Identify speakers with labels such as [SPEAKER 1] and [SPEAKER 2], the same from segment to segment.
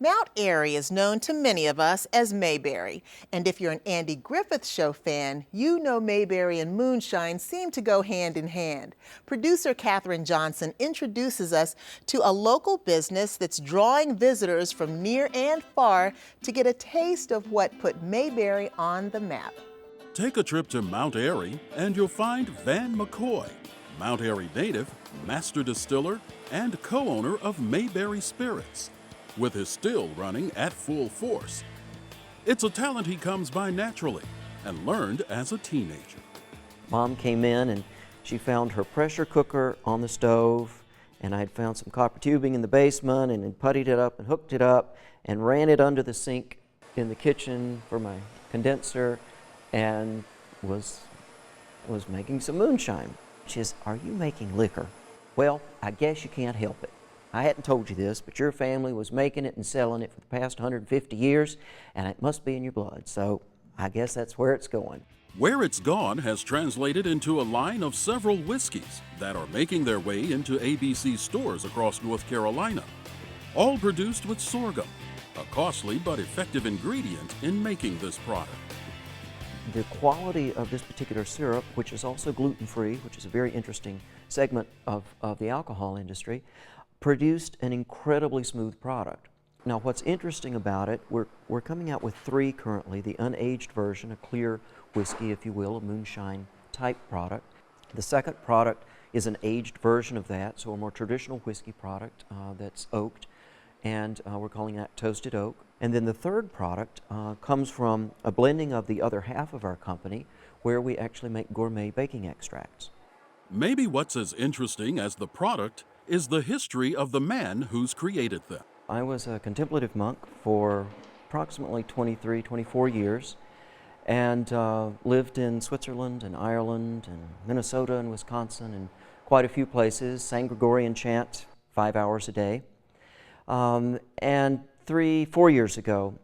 [SPEAKER 1] Mount Airy is known to many of us as Mayberry, and if you're an Andy Griffith Show fan, you know Mayberry and moonshine seem to go hand in hand. Producer Katherine Johnson introduces us to a local business that's drawing visitors from near and far to get a taste of what put Mayberry on the map.
[SPEAKER 2] Take a trip to Mount Airy and you'll find Van McCoy, Mount Airy native, master distiller, and co-owner of Mayberry Spirits, with his still running at full force. It's a talent he comes by naturally and learned as a teenager.
[SPEAKER 3] Mom came in and she found her pressure cooker on the stove, and I had found some copper tubing in the basement and had puttied it up and hooked it up and ran it under the sink in the kitchen for my condenser and was making some moonshine. She says, "Are you making liquor?" Well, I guess you can't help it. I hadn't told you this, but your family was making it and selling it for the past 150 years, and it must be in your blood, so I guess that's where it's going.
[SPEAKER 2] Where It's Gone has translated into a line of several whiskeys that are making their way into ABC stores across North Carolina, all produced with sorghum, a costly but effective ingredient in making this product.
[SPEAKER 3] The quality of this particular syrup, which is also gluten-free, which is a very interesting segment of the alcohol industry, produced an incredibly smooth product. Now what's interesting about it, we're coming out with 3 currently, the unaged version, a clear whiskey, if you will, a moonshine type product. The second product is an aged version of that, so a more traditional whiskey product that's oaked, and we're calling that Toasted Oak. And then the third product comes from a blending of the other half of our company, where we actually make gourmet baking extracts.
[SPEAKER 2] Maybe what's as interesting as the product is the history of the man who's created them.
[SPEAKER 3] I was a contemplative monk for approximately 23, 24 years, and lived in Switzerland and Ireland and Minnesota and Wisconsin and quite a few places, sang Gregorian chant 5 hours a day. And 4 years ago,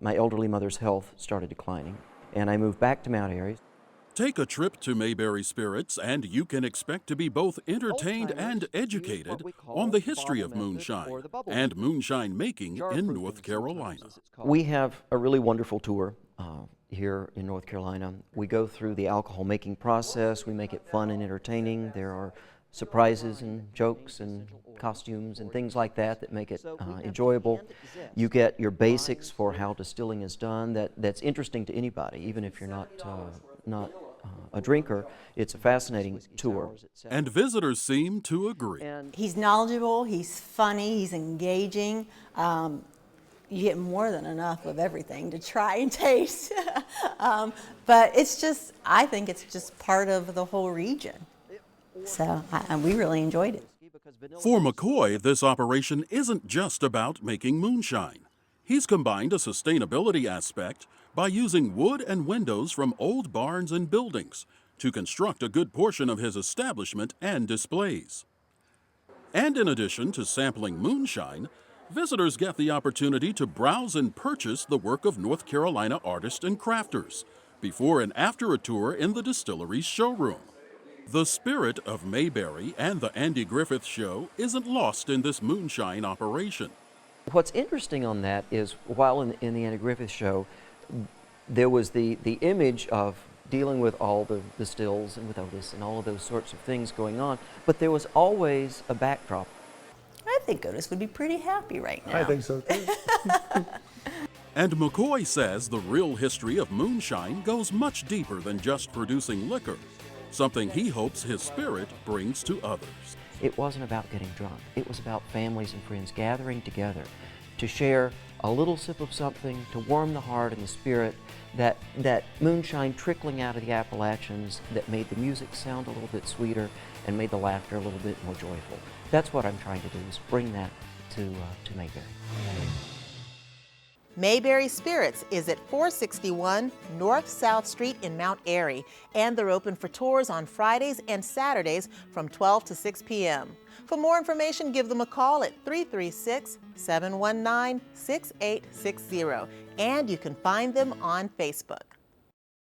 [SPEAKER 3] my elderly mother's health started declining, and I moved back to Mount Airy.
[SPEAKER 2] Take a trip to Mayberry Spirits and you can expect to be both entertained and educated on the history of moonshine and moonshine making in North Carolina.
[SPEAKER 3] We have a really wonderful tour here in North Carolina. We go through the alcohol making process. We make it fun and entertaining. There are surprises and jokes and costumes and things like that make it enjoyable. You get your basics for how distilling is done that's interesting to anybody, even if you're not a drinker. It's a fascinating tour.
[SPEAKER 2] And visitors seem to agree.
[SPEAKER 4] He's knowledgeable, he's funny, he's engaging. You get more than enough of everything to try and taste. But it's just, I think it's just part of the whole region. So, and we really enjoyed it.
[SPEAKER 2] For McCoy, this operation isn't just about making moonshine. He's combined a sustainability aspect by using wood and windows from old barns and buildings to construct a good portion of his establishment and displays. And in addition to sampling moonshine, visitors get the opportunity to browse and purchase the work of North Carolina artists and crafters before and after a tour in the distillery's showroom. The spirit of Mayberry and the Andy Griffith Show isn't lost in this moonshine operation.
[SPEAKER 3] What's interesting on that is, while in the Andy Griffith Show, there was the image of dealing with all the stills and with Otis and all of those sorts of things going on, but there was always a backdrop.
[SPEAKER 4] I think Otis would be pretty happy right now.
[SPEAKER 5] I think so too.
[SPEAKER 2] And McCoy says the real history of moonshine goes much deeper than just producing liquor, something he hopes his spirit brings to others.
[SPEAKER 3] It wasn't about getting drunk. It was about families and friends gathering together to share a little sip of something to warm the heart and the spirit, that moonshine trickling out of the Appalachians that made the music sound a little bit sweeter and made the laughter a little bit more joyful. That's what I'm trying to do, is bring that to Mayberry.
[SPEAKER 1] Mayberry Spirits is at 461 North South Street in Mount Airy, and they're open for tours on Fridays and Saturdays from 12 to 6 p.m. For more information, give them a call at 336-719-6860, and you can find them on Facebook.